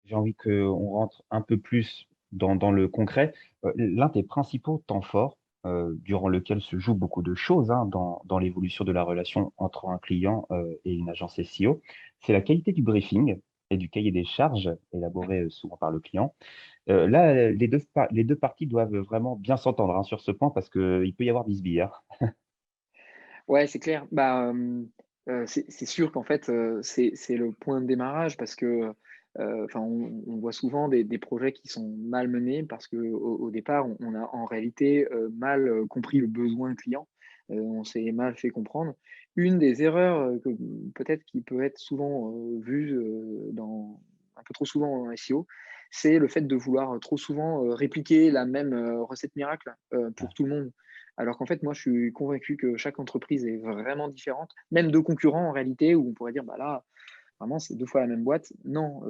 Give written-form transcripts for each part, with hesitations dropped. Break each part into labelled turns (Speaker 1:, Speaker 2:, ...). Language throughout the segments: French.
Speaker 1: J'ai envie qu'on rentre un peu plus dans le concret. L'un des principaux temps forts, durant lequel se jouent beaucoup de choses, hein, dans l'évolution de la relation entre un client, et une agence SEO, c'est la qualité du briefing et du cahier des charges élaboré, souvent par le client. Là, les 2 parties doivent vraiment bien s'entendre, hein, sur ce point parce qu'il peut y avoir bisbille, hein.
Speaker 2: Ouais, c'est clair. C'est sûr qu'en fait, c'est le point de démarrage parce que, enfin, on voit souvent des projets qui sont mal menés parce qu'au départ, on a en réalité, mal, compris le besoin client. On s'est mal fait comprendre. Une des erreurs, que peut-être qui peut être souvent, vue, dans un peu trop souvent en SEO, c'est le fait de vouloir, trop souvent, répliquer la même, recette miracle, pour tout le monde. Alors qu'en fait, moi, je suis convaincu que chaque entreprise est vraiment différente, même 2 concurrents en réalité, où on pourrait dire: «Bah, là, vraiment, c'est 2 fois la même boîte». Non,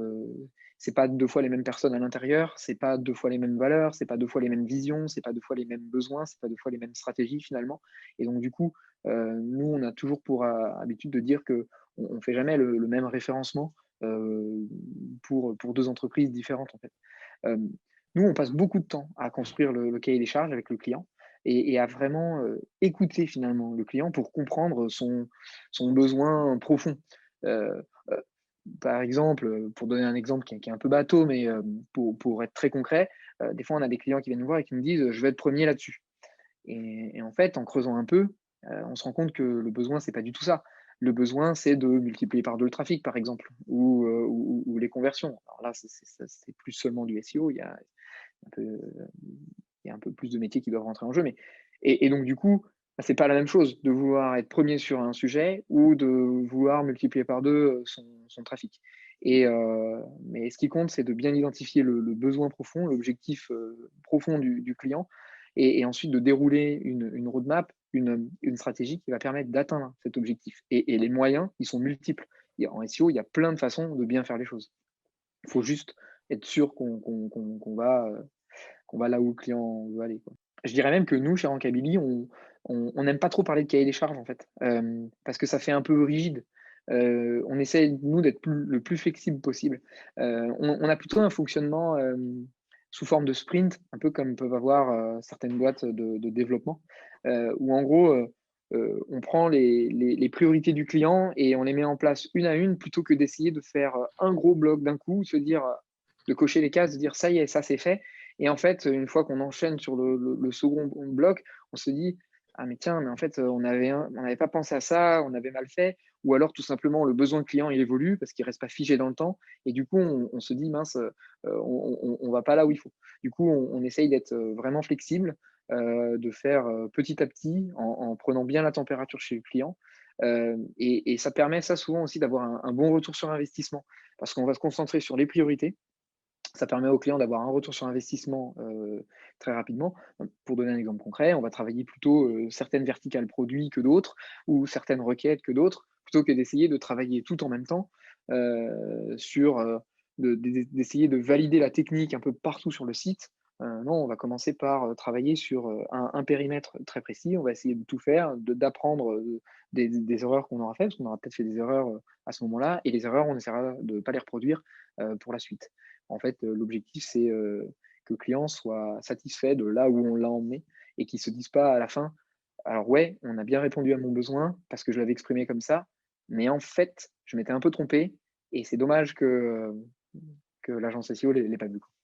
Speaker 2: c'est pas 2 fois les mêmes personnes à l'intérieur, c'est pas 2 fois les mêmes valeurs, c'est pas 2 fois les mêmes visions, c'est pas 2 fois les mêmes besoins, c'est pas 2 fois les mêmes stratégies finalement. Et donc du coup, nous, on a toujours pour, habitude de dire qu'on on fait jamais le même référencement, pour 2 entreprises différentes, en fait. Hem, Nous, on passe beaucoup de temps à construire le cahier des charges avec le client et à vraiment, écouter finalement le client pour comprendre son besoin profond. Heu heu, Par exemple, pour donner un exemple qui est un peu bateau, mais pour être très concret, des fois, on a des clients qui viennent nous voir et qui nous disent: «Je veux être premier là-dessus». Et en fait, en creusant un peu, on se rend compte que le besoin, c'est pas du tout ça. Le besoin, c'est de multiplier par 2 le trafic, par exemple, ou les conversions. Alors là, c'est plus seulement du SEO, un peu, il y a un peu plus de métiers qui doivent rentrer en jeu, mais et donc du coup, bah, c'est pas la même chose de vouloir être premier sur un sujet ou de vouloir multiplier par 2 son trafic. Mais ce qui compte, c'est de bien identifier le besoin profond, l'objectif, profond du client et ensuite de dérouler une roadmap, une stratégie qui va permettre d'atteindre cet objectif et les moyens, ils sont multiples. En SEO, il y a plein de façons de bien faire les choses. Il faut juste être sûr qu'on va là où le client veut aller, quoi. Je dirais même que nous, chez Rankabili, on n'aime pas trop parler de cahier des charges, en fait, parce que ça fait un peu rigide. On essaie, nous, d'être le plus flexible possible. On a plutôt un fonctionnement, sous forme de sprint, un peu comme peuvent avoir, certaines boîtes de développement, où en gros, on prend les priorités du client et on les met en place une à une plutôt que d'essayer de faire, un gros bloc d'un coup, se dire, de cocher les cases, de dire: «Ça y est, ça c'est fait». Et en fait, une fois qu'on enchaîne sur le second bloc, on se dit: «Ah mais tiens, mais en fait, on n'avait pas pensé à ça, on avait mal fait». Ou alors tout simplement le besoin client il évolue parce qu'il reste pas figé dans le temps et du coup on se dit: «Mince, on va pas là où il faut». Du coup, on essaye d'être, vraiment flexible, de faire, petit à petit en prenant bien la température chez le client, et ça permet ça souvent aussi d'avoir un bon retour sur investissement parce qu'on va se concentrer sur les priorités. Ça permet aux clients d'avoir un retour sur investissement, très rapidement. Pour donner un exemple concret, on va travailler plutôt, certaines verticales produits que d'autres ou certaines requêtes que d'autres, plutôt que d'essayer de travailler tout en même temps, sur, d'essayer de valider la technique un peu partout sur le site. Non, on va commencer par, travailler sur, un périmètre très précis. On va essayer de tout faire, d'apprendre, des erreurs qu'on aura faites, parce qu'on aura peut-être fait des erreurs, à ce moment-là et les erreurs, on essaiera de ne pas les reproduire, pour la suite. En fait, l'objectif, c'est, que le client soit satisfait de là où on l'a emmené et qu'il se dise pas à la fin: «Alors ouais, on a bien répondu à mon besoin parce que je l'avais exprimé comme ça, mais en fait, je m'étais un peu trompé et c'est dommage que l'agence SEO l'ait pas vu».